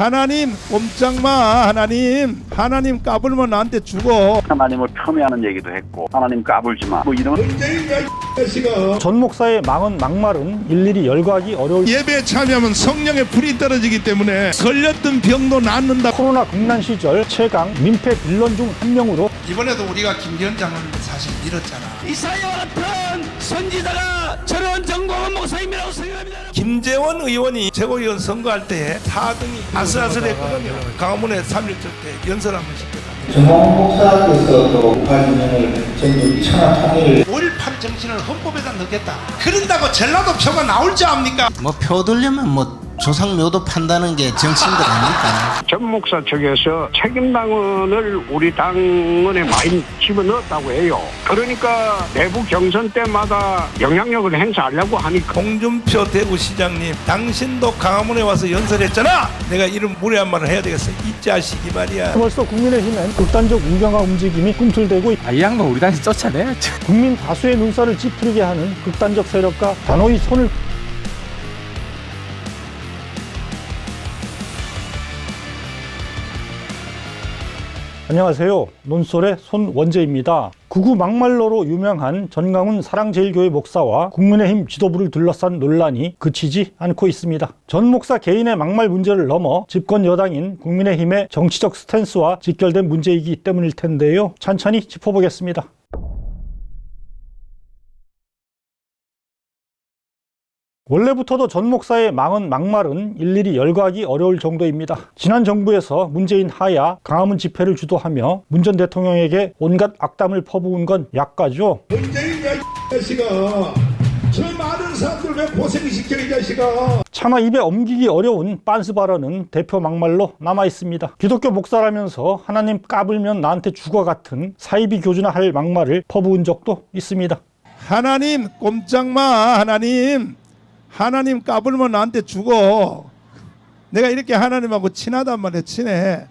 하나님 꼼짝마. 하나님 까불면 나한테 죽어. 하나님을 폄훼하는 얘기도 했고 하나님 까불지 마 뭐 이런 전 목사의 망언 막말은 일일이 열거하기 어려울 예배에 참여하면 성령의 불이 떨어지기 때문에 걸렸던 병도 낫는다. 코로나 국난 시절 최강 민폐 빌런 중 한 명으로 이번에도 우리가 김 위원장을 사실 밀었잖아. 이사야와 같은 선지자가 저런 정광훈 목사님이라고 생각합니다. 김재원 의원이 최고위원 선거할 때 4등이 아슬아슬했거든요. 강화문에 3.1절 때 연설 한번 시켰다. 정광훈 목사께서도 5.18 전국 천하 통일을 5.18 정신을 헌법에다 넣겠다. 그런다고 전라도 표가 나올 줄 압니까? 뭐 표들려면 뭐 조상묘도 판다는 게 정치인들 아닙니까? 전 목사 측에서 책임당원을 우리 당원에 많이 집어넣었다고 해요. 그러니까 내부 경선 때마다 영향력을 행사하려고 하니까. 홍준표 대구시장님, 당신도 강화문에 와서 연설했잖아. 내가 이런 무례한 말을 해야 되겠어. 이 자식이 말이야. 벌써 국민의힘엔 극단적 우경화 움직임이 꿈틀대고 이 양반 우리 당에서 쫓아내야죠. 국민 다수의 눈살을 찌푸리게 하는 극단적 세력과 단호히 손을 안녕하세요. 논설의 손원재입니다. 극우 막말러로 유명한 전광훈 사랑제일교회 목사와 국민의힘 지도부를 둘러싼 논란이 그치지 않고 있습니다. 전 목사 개인의 막말 문제를 넘어 집권 여당인 국민의힘의 정치적 스탠스와 직결된 문제이기 때문일 텐데요. 찬찬히 짚어보겠습니다. 원래부터도 전 목사의 망언 막말은 일일이 열거하기 어려울 정도입니다. 지난 정부에서 문재인 하야 강화문 집회를 주도하며 문 전 대통령에게 온갖 악담을 퍼부은 건 약가죠. 문재인이야 이 자식아. 저 많은 사람들 왜 고생시켜 이 자식아. 차마 입에 옮기기 어려운 빤스 발언은 대표 막말로 남아있습니다. 기독교 목사라면서 하나님 까불면 나한테 죽어 같은 사이비 교주나 할 막말을 퍼부은 적도 있습니다. 하나님 꼼짝마. 하나님 까불면 나한테 죽어. 내가 이렇게 하나님하고 친하단 말이야. 친해.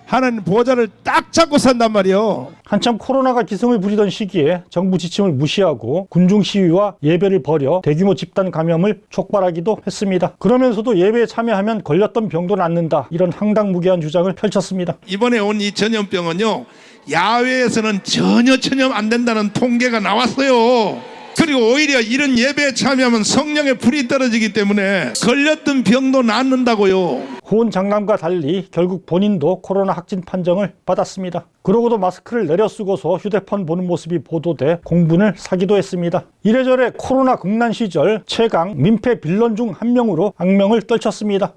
하나님 보좌를 딱 잡고 산단 말이요. 한참 코로나가 기승을 부리던 시기에 정부 지침을 무시하고 군중 시위와 예배를 벌여 대규모 집단 감염을 촉발하기도 했습니다. 그러면서도 예배에 참여하면 걸렸던 병도 낫는다, 이런 황당무계한 주장을 펼쳤습니다. 이번에 온 이 전염병은요, 야외에서는 전혀 전염 안 된다는 통계가 나왔어요. 그리고 오히려 이런 예배에 참여하면 성령의 불이 떨어지기 때문에 걸렸던 병도 낫는다고요. 후원 장관과 달리 결국 본인도 코로나 확진 판정을 받았습니다. 그러고도 마스크를 내려 쓰고서 휴대폰 보는 모습이 보도돼 공분을 사기도 했습니다. 이래저래 코로나 국난 시절 최강 민폐 빌런 중 한 명으로 악명을 떨쳤습니다.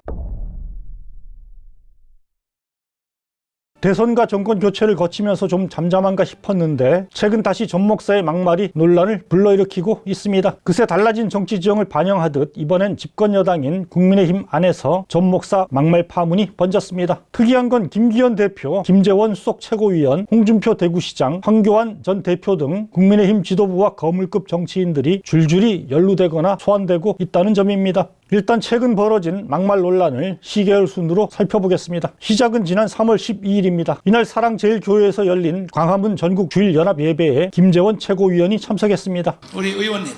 대선과 정권 교체를 거치면서 좀 잠잠한가 싶었는데 최근 다시 전 목사의 막말이 논란을 불러일으키고 있습니다. 그새 달라진 정치 지형을 반영하듯 이번엔 집권 여당인 국민의힘 안에서 전 목사 막말 파문이 번졌습니다. 특이한 건 김기현 대표, 김재원 수석 최고위원, 홍준표 대구시장, 황교안 전 대표 등 국민의힘 지도부와 거물급 정치인들이 줄줄이 연루되거나 소환되고 있다는 점입니다. 일단 최근 벌어진 막말 논란을 시계열 순으로 살펴보겠습니다. 시작은 지난 3월 12일입니다. 이날 사랑제일교회에서 열린 광화문 전국 주일 연합 예배에 김재원 최고위원이 참석했습니다. 우리 의원님,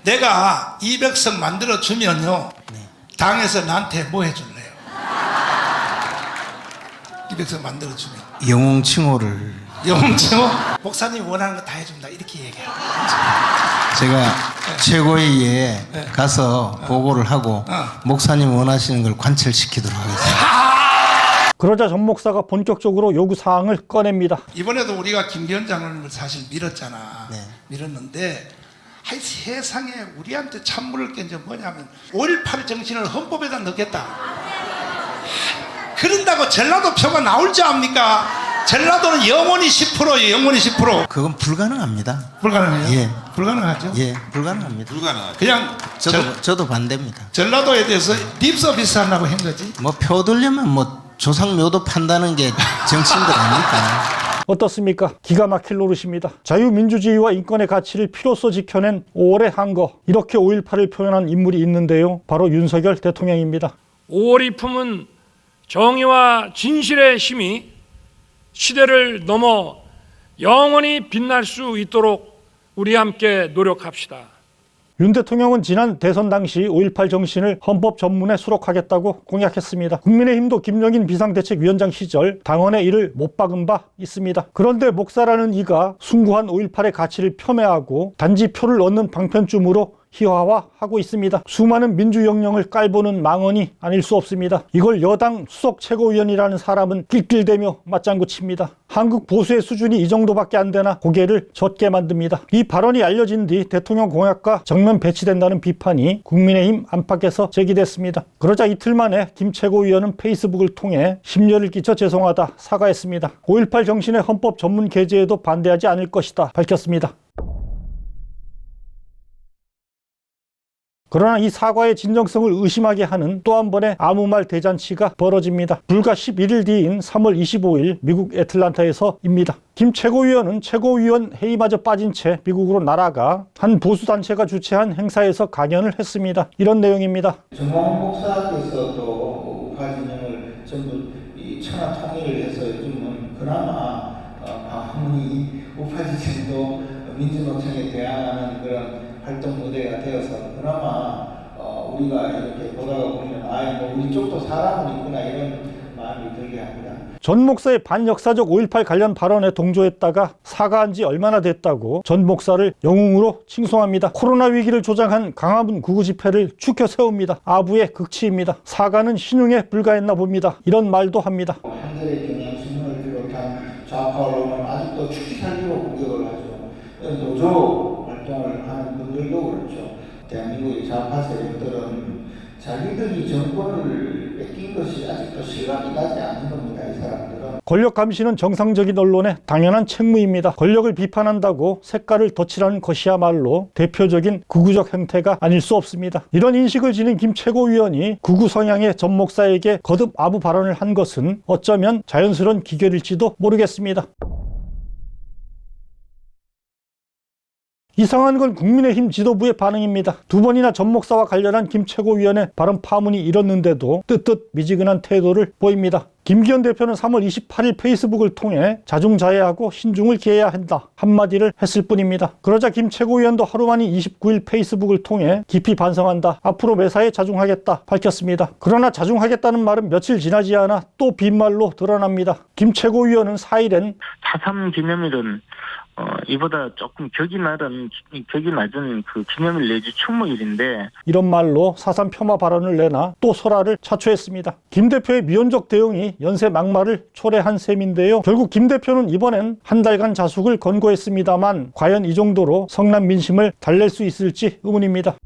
내가 200석 만들어주면요, 당에서 나한테 뭐 해줄래요? 200석 만들어주면 영웅칭호를 영웅칭호? 목사님 원하는 거 다 해준다 이렇게 얘기해요. 제가 최고위에 가서 보고를 하고 목사님 원하시는 걸 관철시키도록 하겠습니다. 그러자 전 목사가 본격적으로 요구사항을 꺼냅니다. 이번에도 우리가 김 위원장을 사실 밀었잖아. 네. 밀었는데 하이 세상에 우리한테 찬물을 깬 게 뭐냐면 5.18 정신을 헌법에다 넣겠다. 그런다고 전라도 표가 나올 줄 압니까? 전라도는 영원히 10%예요. 영원히 10%. 그건 불가능합니다. 불가능해요? 예. 불가능하죠? 예, 불가능합니다. 그냥 저도 반대입니다. 전라도에 대해서 립서비스 하려고 한 거지. 뭐 표들려면 뭐 조상묘도 판다는 게 정치인들 아닙니까? 어떻습니까? 기가 막힐 노릇입니다. 자유민주주의와 인권의 가치를 피로써 지켜낸 5월의 한거, 이렇게 5.18을 표현한 인물이 있는데요. 바로 윤석열 대통령입니다. 5월이 품은 정의와 진실의 힘이 시대를 넘어 영원히 빛날 수 있도록 우리 함께 노력합시다. 윤 대통령은 지난 대선 당시 5.18 정신을 헌법 전문에 수록하겠다고 공약했습니다. 국민의힘도 김영인 비상대책위원장 시절 당원의 이를 못 박은 바 있습니다. 그런데 목사라는 이가 숭고한 5.18의 가치를 폄훼하고 단지 표를 얻는 방편쯤으로 희화화하고 있습니다. 수많은 민주영령을 깔보는 망언이 아닐 수 없습니다. 이걸 여당 수석 최고위원이라는 사람은 낄낄대며 맞장구 칩니다. 한국 보수의 수준이 이 정도밖에 안 되나 고개를 젓게 만듭니다. 이 발언이 알려진 뒤 대통령 공약과 정면 배치된다는 비판이 국민의힘 안팎에서 제기됐습니다. 그러자 이틀 만에 김 최고위원은 페이스북을 통해 심려를 끼쳐 죄송하다 사과했습니다. 5.18 정신의 헌법 전문 게재에도 반대하지 않을 것이다 밝혔습니다. 그러나 이 사과의 진정성을 의심하게 하는 또 한 번의 아무 말 대잔치가 벌어집니다. 불과 11일 뒤인 3월 25일 미국 애틀란타에서입니다. 김 최고위원은 최고위원 회의마저 빠진 채 미국으로 날아가 한 보수단체가 주최한 행사에서 강연을 했습니다. 이런 내용입니다. 정광훈 목사께서도 우파 진영을 전부 천하 통일을 해서 요즘은 그나마 아무리 우파 진영도 민주노총에 대항하는 그런 활동 무대가 되어서 그나마 우리가 이렇게 보다가 보면 우리 쪽도 사람은 있구나 이런 마음이 들게 합니다. 전 목사의 반역사적 5.18 관련 발언에 동조했다가 사과한 지 얼마나 됐다고 전 목사를 영웅으로 칭송합니다. 코로나 위기를 조장한 강화문 구구 집회를 추켜 세웁니다. 아부의 극치입니다. 사과는 신용에 불과했나 봅니다. 이런 말도 합니다. 한겨레 경향신문을 비롯한 좌파 언론은 아직도 축기 살기로 공격을 하죠. 노조 활동을 하는 분들도 그렇죠. 대한민국의 좌파 세력들은 자기들이 정권을 뺏긴 것이 아직도 실감이 나지 않는 겁니다. 이 사람들은. 권력 감시는 정상적인 언론의 당연한 책무입니다. 권력을 비판한다고 색깔을 덧칠하는 것이야말로 대표적인 극우적 행태가 아닐 수 없습니다. 이런 인식을 지닌 김 최고위원이 극우 성향의 전 목사에게 거듭 아부 발언을 한 것은 어쩌면 자연스러운 기결일지도 모르겠습니다. 이상한 건 국민의힘 지도부의 반응입니다. 두 번이나 전 목사와 관련한 김 최고위원의 발언 파문이 일었는데도 뜨뜻 미지근한 태도를 보입니다. 김기현 대표는 3월 28일 페이스북을 통해 자중자애하고 신중을 기해야 한다 한마디를 했을 뿐입니다. 그러자 김 최고위원도 하루 만인 29일 페이스북을 통해 깊이 반성한다. 앞으로 매사에 자중하겠다 밝혔습니다. 그러나 자중하겠다는 말은 며칠 지나지 않아 또 빈말로 드러납니다. 김 최고위원은 4일엔 4.3 기념일은 이보다 조금 격이 낮은 그 기념일 내지 추모일인데 이런 말로 4.3 폄하 발언을 내나 또 설화를 자초했습니다. 김 대표의 미온적 대응이 연쇄 막말을 초래한 셈인데요. 결국 김 대표는 이번엔 한 달간 자숙을 권고했습니다만 과연 이 정도로 성남 민심을 달랠 수 있을지 의문입니다.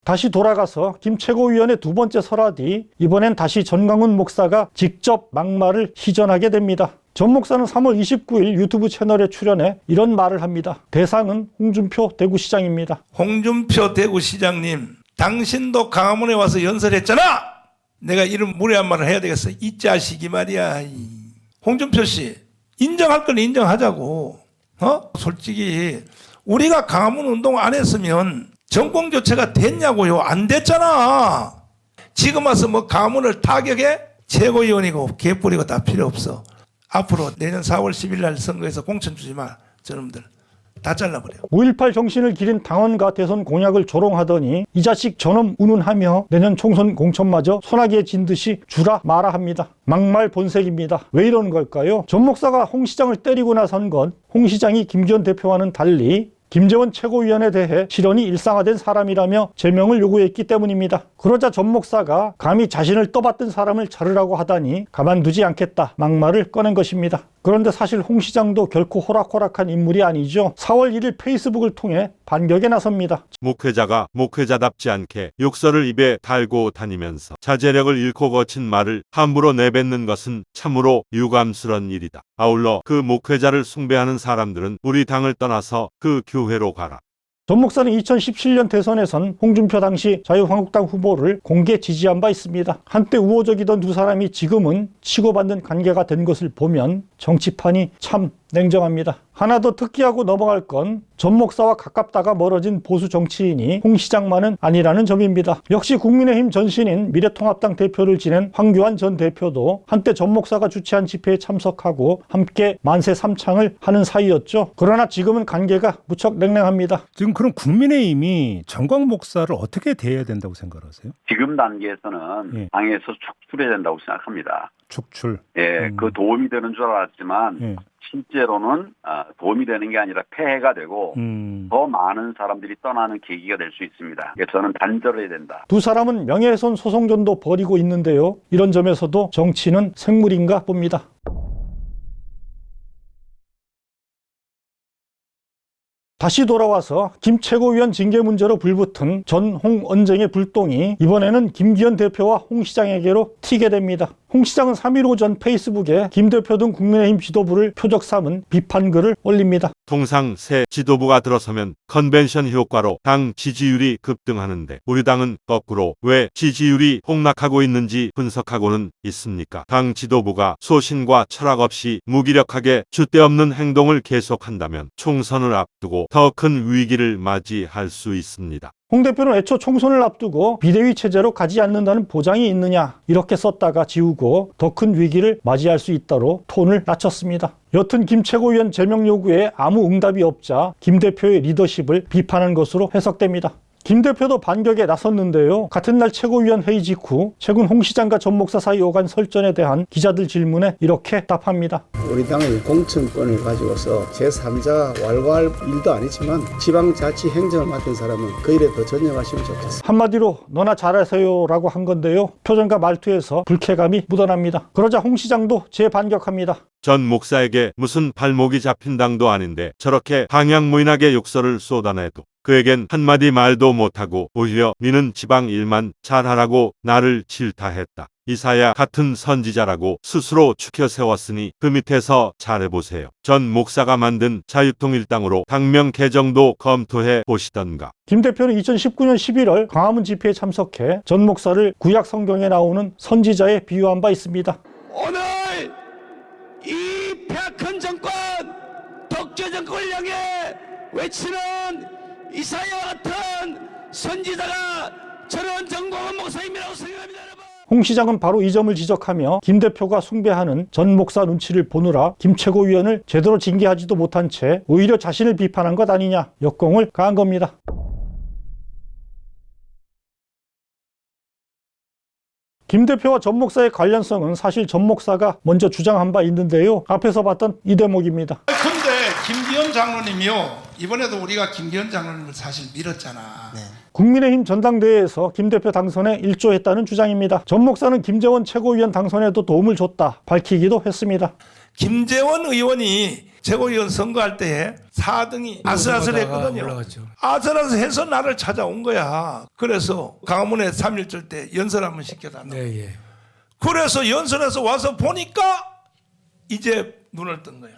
다시 돌아가서 김 최고위원의 두 번째 설화 뒤 이번엔 다시 전광훈 목사가 직접 막말을 시전하게 됩니다. 전 목사는 3월 29일 유튜브 채널에 출연해 이런 말을 합니다. 대상은 홍준표 대구시장입니다. 홍준표 대구시장님, 당신도 강화문에 와서 연설했잖아. 내가 이런 무례한 말을 해야 되겠어. 이 자식이 말이야. 홍준표 씨, 인정할 건 인정하자고. 솔직히 우리가 강화문 운동 안 했으면 정권 교체가 됐냐고요? 안 됐잖아. 지금 와서 뭐 강화문을 타격해? 최고위원이고 개뿌리고 다 필요 없어. 앞으로 내년 4월 10일 날 선거에서 공천 주지 마. 저놈들 다 잘라버려. 5.18 정신을 기린 당원과 대선 공약을 조롱하더니 이 자식 저놈 운운하며 내년 총선 공천마저 소나기에 진 듯이 주라 마라 합니다. 막말 본색입니다. 왜 이러는 걸까요? 전 목사가 홍 시장을 때리고 나선 건 홍 시장이 김기현 대표와는 달리 김재원 최고위원에 대해 실언이 일상화된 사람이라며 제명을 요구했기 때문입니다. 그러자 전 목사가 감히 자신을 떠받든 사람을 자르라고 하다니 가만두지 않겠다 막말을 꺼낸 것입니다. 그런데 사실 홍 시장도 결코 호락호락한 인물이 아니죠. 4월 1일 페이스북을 통해 반격에 나섭니다. 목회자가 목회자답지 않게 욕설을 입에 달고 다니면서 자제력을 잃고 거친 말을 함부로 내뱉는 것은 참으로 유감스러운 일이다. 아울러 그 목회자를 숭배하는 사람들은 우리 당을 떠나서 그 교회로 가라. 전 목사는 2017년 대선에선 홍준표 당시 자유한국당 후보를 공개 지지한 바 있습니다. 한때 우호적이던 두 사람이 지금은 치고받는 관계가 된 것을 보면 정치판이 참 냉정합니다. 하나 더 특기하고 넘어갈 건 전 목사와 가깝다가 멀어진 보수 정치인이 홍 시장만은 아니라는 점입니다. 역시 국민의힘 전신인 미래통합당 대표를 지낸 황교안 전 대표도 한때 전 목사가 주최한 집회에 참석하고 함께 만세 삼창을 하는 사이였죠. 그러나 지금은 관계가 무척 냉랭합니다. 지금 그럼 국민의힘이 정광 목사를 어떻게 대해야 된다고 생각하세요? 지금 단계에서는 당에서 축출해야 된다고 생각합니다. 축출. 예, 그 도움이 되는 줄 알았지만 실제로는 도움이 되는 게 아니라 폐해가 되고 더 많은 사람들이 떠나는 계기가 될 수 있습니다. 그래서 저는 단절해야 된다. 두 사람은 명예훼손 소송전도 벌이고 있는데요. 이런 점에서도 정치는 생물인가 봅니다. 다시 돌아와서 김 최고위원 징계 문제로 불붙은 전 홍 언쟁의 불똥이 이번에는 김기현 대표와 홍 시장에게로 튀게 됩니다. 홍 시장은 3일 오전 페이스북에 김 대표 등 국민의힘 지도부를 표적 삼은 비판글을 올립니다. 통상 새 지도부가 들어서면 컨벤션 효과로 당 지지율이 급등하는데 우리 당은 거꾸로 왜 지지율이 폭락하고 있는지 분석하고는 있습니까? 당 지도부가 소신과 철학 없이 무기력하게 줏대없는 행동을 계속한다면 총선을 앞두고 더 큰 위기를 맞이할 수 있습니다. 홍 대표는 애초 총선을 앞두고 비대위 체제로 가지 않는다는 보장이 있느냐 이렇게 썼다가 지우고 더 큰 위기를 맞이할 수 있다로 톤을 낮췄습니다. 여튼 김 최고위원 제명 요구에 아무 응답이 없자 김 대표의 리더십을 비판한 것으로 해석됩니다. 김 대표도 반격에 나섰는데요. 같은 날 최고위원 회의 직후 최근 홍 시장과 전 목사 사이 오간 설전에 대한 기자들 질문에 이렇게 답합니다. 우리 당의 공천권을 가지고서 제3자 왈가할 일도 아니지만 지방자치 행정을 맡은 사람은 그 일에 더 전념하시면 좋겠습니다. 한마디로 너나 잘하세요 라고 한 건데요. 표정과 말투에서 불쾌감이 묻어납니다. 그러자 홍 시장도 재반격합니다. 전 목사에게 무슨 발목이 잡힌 당도 아닌데 저렇게 방향무인하게 욕설을 쏟아내도 그에겐 한마디 말도 못하고 오히려 니는 지방 일만 잘하라고 나를 질타했다. 이사야 같은 선지자라고 스스로 추켜 세웠으니 그 밑에서 잘해보세요. 전 목사가 만든 자유통일당으로 당명 개정도 검토해 보시던가. 김 대표는 2019년 11월 광화문 집회에 참석해 전 목사를 구약 성경에 나오는 선지자에 비유한 바 있습니다. 오늘 이 폐악한 정권, 독재 정권을 향해 외치는 이사야와 같은 선지자가 저런 정광훈 목사님이라고 생각합니다. 여러분. 홍 시장은 바로 이 점을 지적하며 김 대표가 숭배하는 전 목사 눈치를 보느라 김 최고위원을 제대로 징계하지도 못한 채 오히려 자신을 비판한 것 아니냐 역공을 가한 겁니다. 김 대표와 전 목사의 관련성은 사실 전 목사가 먼저 주장한 바 있는데요. 앞에서 봤던 이 대목입니다. 근데 김기현 장로님이요. 이번에도 우리가 김기현 장로님을 사실 밀었잖아. 네. 국민의힘 전당대회에서 김 대표 당선에 일조했다는 주장입니다. 전 목사는 김재원 최고위원 당선에도 도움을 줬다 밝히기도 했습니다. 김재원 의원이 최고위원 선거할 때에 4등이 아슬아슬했거든요. 아슬아슬해서 나를 찾아온 거야. 그래서 강화문에 3.1절 때 연설 한번 시켜달라고. 그래서 연설해서 와서 보니까 이제 눈을 뜬 거야.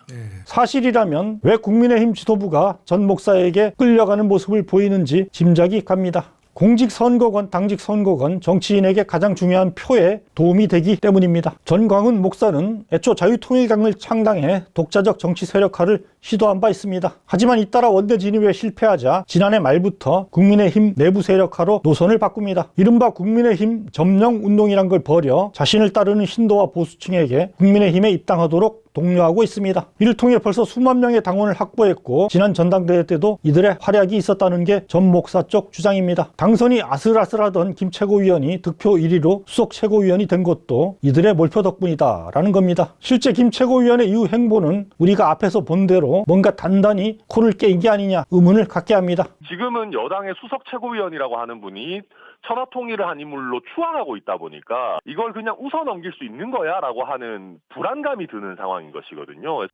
사실이라면 왜 국민의힘 지도부가 전 목사에게 끌려가는 모습을 보이는지 짐작이 갑니다. 공직선거건 당직선거건 정치인에게 가장 중요한 표에 도움이 되기 때문입니다. 전광훈 목사는 애초 자유통일당을 창당해 독자적 정치 세력화를 시도한 바 있습니다. 하지만 잇따라 원내 진입에 실패하자 지난해 말부터 국민의힘 내부 세력화로 노선을 바꿉니다. 이른바 국민의힘 점령운동이란 걸 벌여 자신을 따르는 신도와 보수층에게 국민의힘에 입당하도록 독려하고 있습니다. 이를 통해 벌써 수만 명의 당원을 확보했고 지난 전당대회 때도 이들의 활약이 있었다는 게 전 목사 쪽 주장입니다. 당선이 아슬아슬하던 김 최고위원이 득표 1위로 수석 최고위원이 된 것도 이들의 몰표 덕분이다 라는 겁니다. 실제 김 최고위원의 이후 행보는 우리가 앞에서 본 대로 뭔가 단단히 코를 깨인 게 아니냐 의문을 갖게 합니다. 지금은 여당의 수석 최고위원이라고 하는 분이 천하통일을 한 인물로 추앙하고 있다 보니까 이걸 그냥 웃어넘길 수 있는 거야 라고 하는 불안감이 드는 상황인 것이거든요.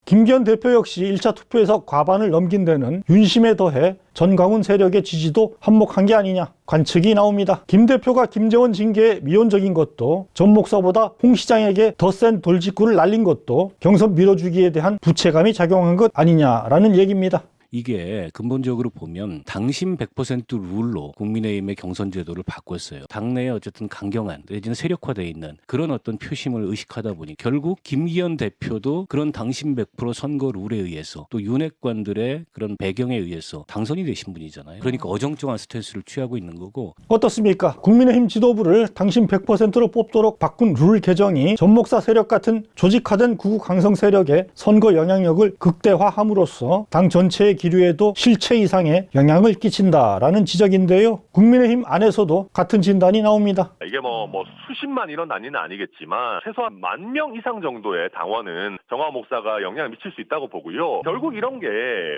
김기현 대표 역시 1차 투표에서 과반을 넘긴 데는 윤심에 더해 전광훈 세력의 지지도 한몫한 게 아니냐 관측이 나옵니다. 김 대표가 김재원 징계에 미온적인 것도 전 목사보다 홍 시장에게 더 센 돌직구를 날린 것도 경선 밀어주기에 대한 부채감이 작용한 것 아니냐라는 얘기입니다. 이게 근본적으로 보면 당신 100% 룰로 국민의힘의 경선 제도를 바꿨어요. 당내에 어쨌든 강경한 내지는 세력화되어 있는 그런 어떤 표심을 의식하다 보니 결국 김기현 대표도 그런 당신 100% 선거 룰에 의해서 또 윤핵관들의 그런 배경에 의해서 당선이 되신 분이잖아요. 그러니까 어정쩡한 스탠스를 취하고 있는 거고. 어떻습니까? 국민의힘 지도부를 당신 100%로 뽑도록 바꾼 룰 개정이 전 목사 세력 같은 조직화된 구구 강성 세력의 선거 영향력을 극대화함으로써 당 전체의 기류에도 실체 이상의 영향을 끼친다라는 지적인데요. 국민의힘 안에서도 같은 진단이 나옵니다. 이게 뭐 수십만 이런 단위는 아니겠지만 최소한 10,000명 이상 정도의 당원은 정화 목사가 영향을 미칠 수 있다고 보고요. 결국 이런 게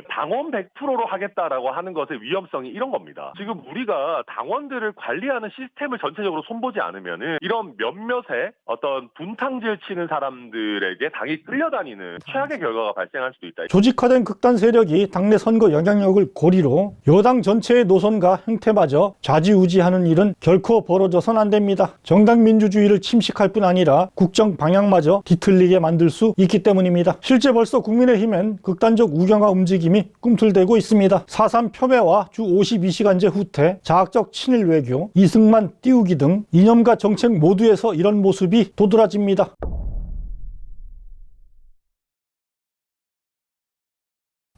당원 100%로 하겠다라고 하는 것의 위험성이 이런 겁니다. 지금 우리가 당원들을 관리하는 시스템을 전체적으로 손보지 않으면은 이런 몇몇의 어떤 분탕질 치는 사람들에게 당이 끌려다니는 최악의 결과가 발생할 수도 있다. 조직화된 극단 세력이 당내 선거 영향력을 고리로 여당 전체의 노선과 형태마저 좌지우지하는 일은 결코 벌어져선 안 됩니다. 정당 민주주의를 침식할 뿐 아니라 국정 방향마저 뒤틀리게 만들 수 있기 때문입니다. 실제 벌써 국민의힘엔 극단적 우경화 움직임이 꿈틀대고 있습니다. 4.3 폄훼와 주 52시간제 후퇴, 자학적 친일 외교, 이승만 띄우기 등 이념과 정책 모두에서 이런 모습이 도드라집니다.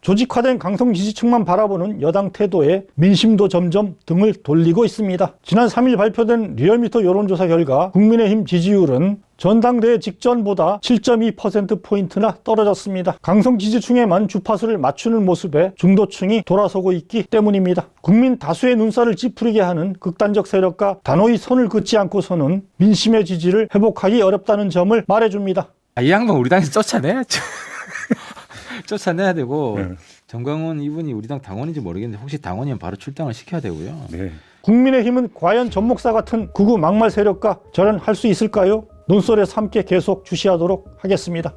조직화된 강성 지지층만 바라보는 여당 태도에 민심도 점점 등을 돌리고 있습니다. 지난 3일 발표된 리얼미터 여론조사 결과 국민의힘 지지율은 전당대회 직전보다 7.2%포인트나 떨어졌습니다. 강성 지지층에만 주파수를 맞추는 모습에 중도층이 돌아서고 있기 때문입니다. 국민 다수의 눈살을 찌푸리게 하는 극단적 세력과 단호히 선을 긋지 않고서는 민심의 지지를 회복하기 어렵다는 점을 말해줍니다. 이 양반 우리 당에서 쫓아내야죠. 쫓아내야 되고 정광훈 이분이 우리 당 당원인지 모르겠는데 혹시 당원이면 바로 출당을 시켜야 되고요. 국민의힘은 과연 전 목사 같은 극우 막말 세력과 절연할 수 있을까요? 논설에서 함께 계속 주시하도록 하겠습니다.